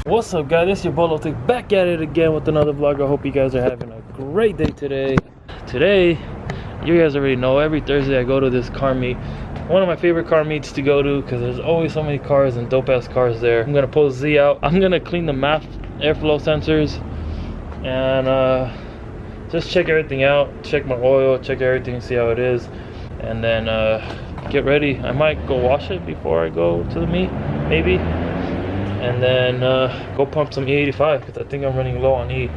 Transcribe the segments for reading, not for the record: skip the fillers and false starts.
What's up, guys? It's your Bolo Tick back at it again with another vlog. I hope you guys are having a great day today. Today, you guys already know, every Thursday I go to this car meet. One of my favorite car meets to go to because there's always so many cars and dope ass cars there. I'm gonna pull Z out. I'm gonna clean the MAF airflow sensors and just check everything out. Check my oil, check everything, see how it is, and then get ready. I might go wash it before I go to the meet, maybe. And then go pump some E85 because I think I'm running low on E.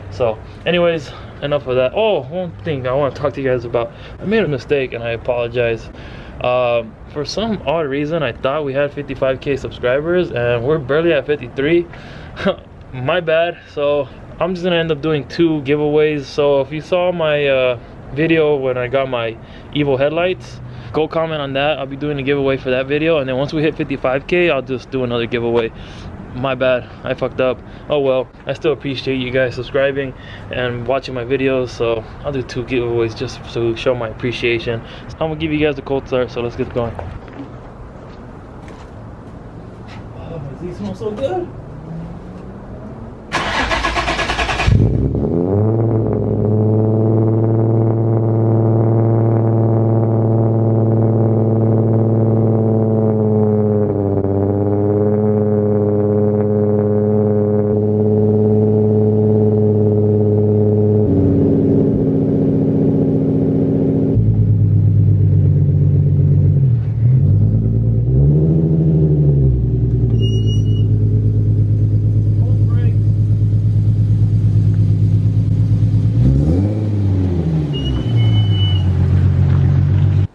So anyways, enough of that. Oh, one thing I want to talk to you guys about. I made a mistake and I apologize. For some odd reason I thought we had 55k subscribers and we're barely at 53. My bad. So I'm just gonna end up doing 2 giveaways. So if you saw my video when I got my Evo headlights, go comment on that. I'll be doing a giveaway for that video, and then once we hit 55k I'll just do another giveaway. My bad, I fucked up. Oh well, I still appreciate you guys subscribing and watching my videos, so I'll do 2 giveaways just to show my appreciation. So I'm gonna give you guys a cold start, so let's get going. Oh, these smell so good.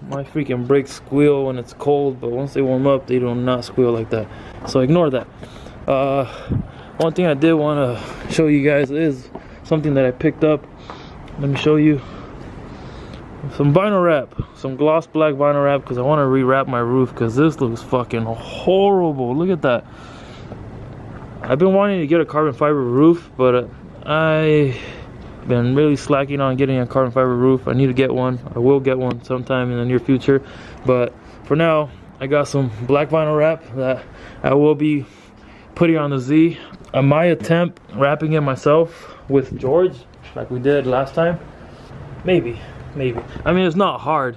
My freaking brakes squeal when it's cold, but once they warm up they do not squeal like that, so ignore that. One thing I did want to show you guys is something that I picked up. Let me show you. Some vinyl wrap, some gloss black vinyl wrap, because I want to rewrap my roof because this looks fucking horrible. Look at that. I've been wanting to get a carbon fiber roof, but I've been really slacking on getting a carbon fiber roof. I need to get one. I will get one sometime in the near future, but for now I got some black vinyl wrap that I will be putting on the Z. I might attempt wrapping it myself with George like we did last time. Maybe. I mean, it's not hard.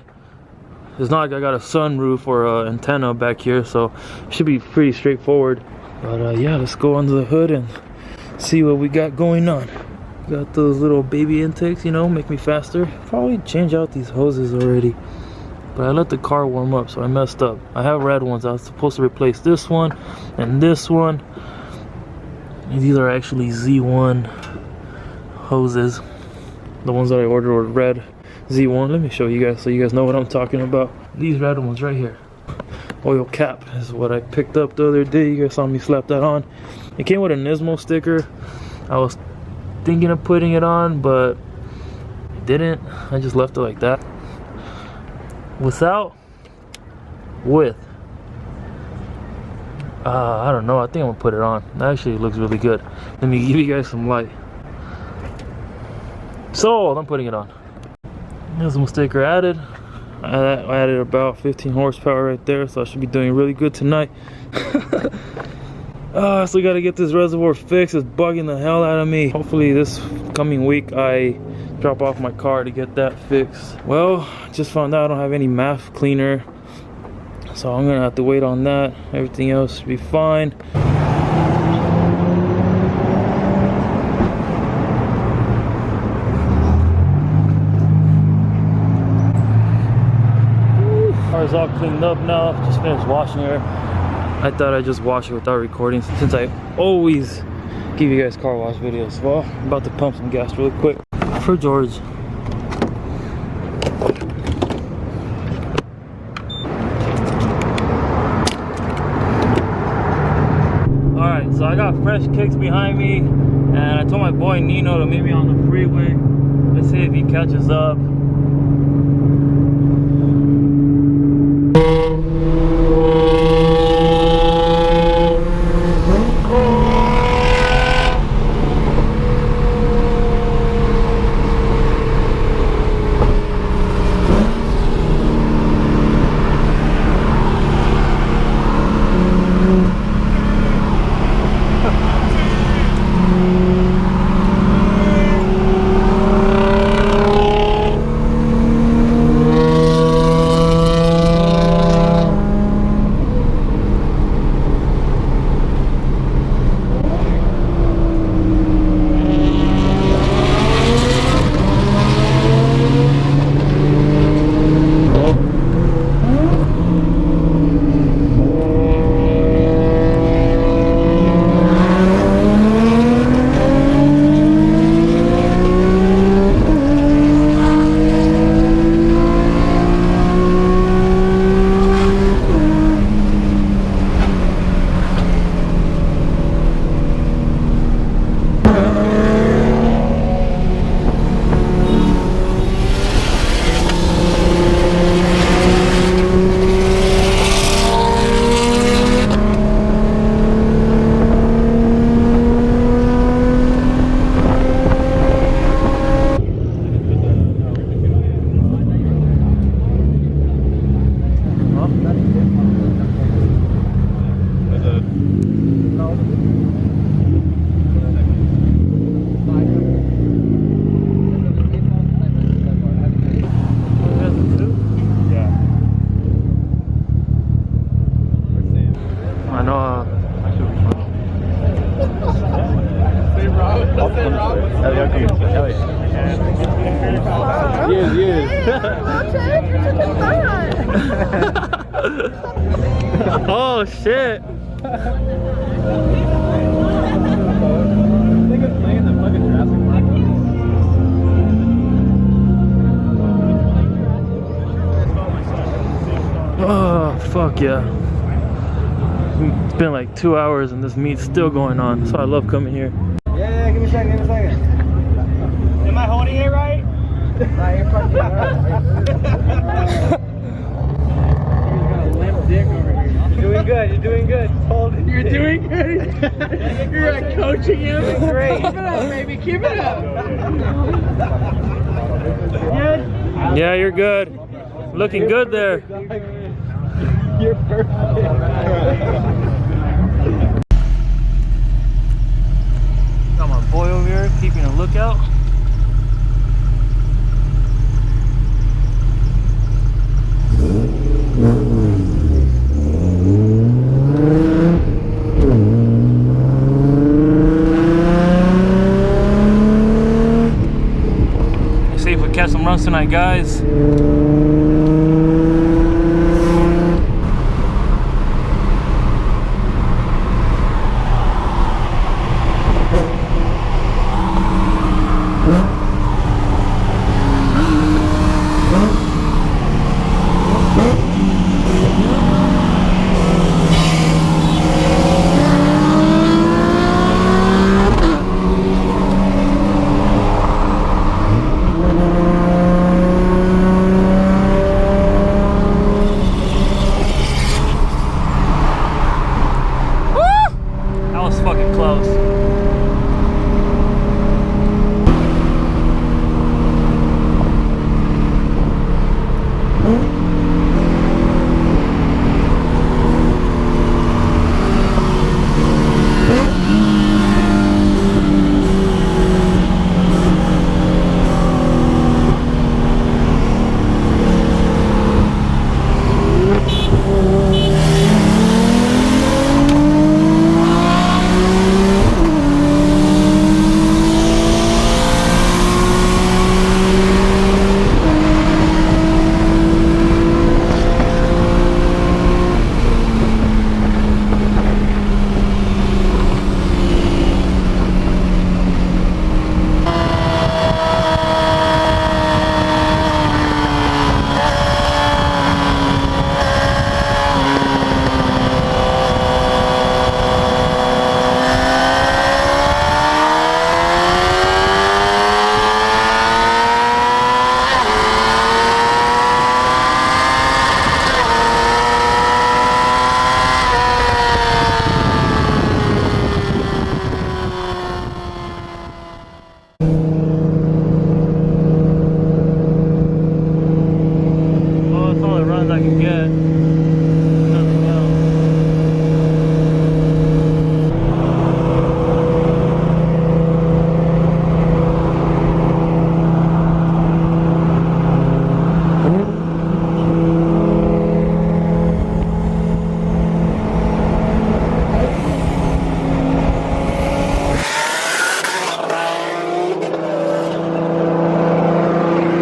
It's not like I got a sunroof or an antenna back here, so it should be pretty straightforward. But yeah, let's go under the hood and see what we got going on. Got those little baby intakes, you know, make me faster. Probably change out these hoses already, but I let the car warm up, so I messed up. I have red ones. I was supposed to replace this one and this one. And these are actually Z1 hoses. The ones that I ordered were red Z1. Let me show you guys so you guys know what I'm talking about. These red ones right here. Oil cap is what I picked up the other day. You guys saw me slap that on. It came with a Nismo sticker. I was thinking of putting it on, but I didn't. I just left it like that. Without, with, I don't know. I think I'm gonna put it on. That actually looks really good. Let me give you guys some light. So I'm putting it on. Nismo sticker added. I added about 15 horsepower right there, so I should be doing really good tonight. I still gotta get this reservoir fixed. It's bugging the hell out of me. Hopefully this coming week I drop off my car to get that fixed. Well, just found out I don't have any MAF cleaner, so I'm gonna have to wait on that. Everything else should be fine. Car's all cleaned up now. Just finished washing her. I thought I'd just wash it without recording since I always give you guys car wash videos. Well, I'm about to pump some gas really quick for George. Alright, so I got fresh kicks behind me, and I told my boy Nino to meet me on the freeway. Let's see if he catches up. Oh shit. Oh fuck yeah. It's been like 2 hours and this meet's still going on, so I love coming here. Yeah, give me a second, Am I holding it right? You're doing good. Hold it. You're doing good. You're like coaching him. Great. Keep it up, baby. Keep it up. Good? Yeah, you're good. Looking good there. You're perfect. Got my boy over here keeping a lookout. Let's see if we catch some runs tonight, guys. Fucking close. I can get. Nothing else.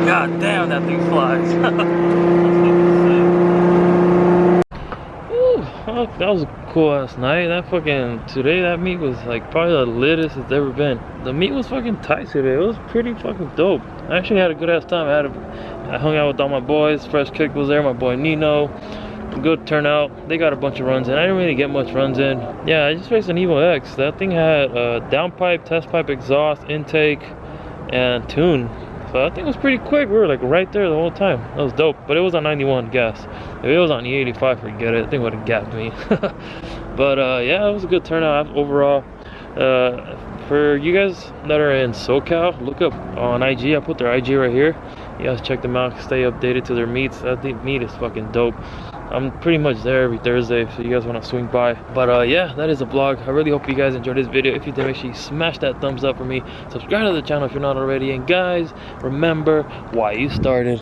God damn, that thing flies. That was a cool ass night. That meet was like probably the littest it's ever been. The meet was fucking tight today. It was pretty fucking dope. I actually had a good ass time. I hung out with all my boys. Fresh Kick was there, my boy Nino. Good turnout. They got a bunch of runs in. I didn't really get much runs in. Yeah, I just raced an Evo X. That thing had downpipe, test pipe, exhaust, intake, and tune. So that thing was pretty quick. We were like right there the whole time. That was dope. But it was on 91 gas. If it was on E85, forget it. I think it would have gapped me. But yeah, it was a good turnout overall. For you guys that are in SoCal, look up on IG. I put their IG right here. You guys check them out. Stay updated to their meets. That meet is fucking dope. I'm pretty much there every Thursday, so you guys want to swing by. But yeah, that is a vlog. I really hope you guys enjoyed this video. If you did, make sure you smash that thumbs up for me. Subscribe to the channel if you're not already. And guys, remember why you started.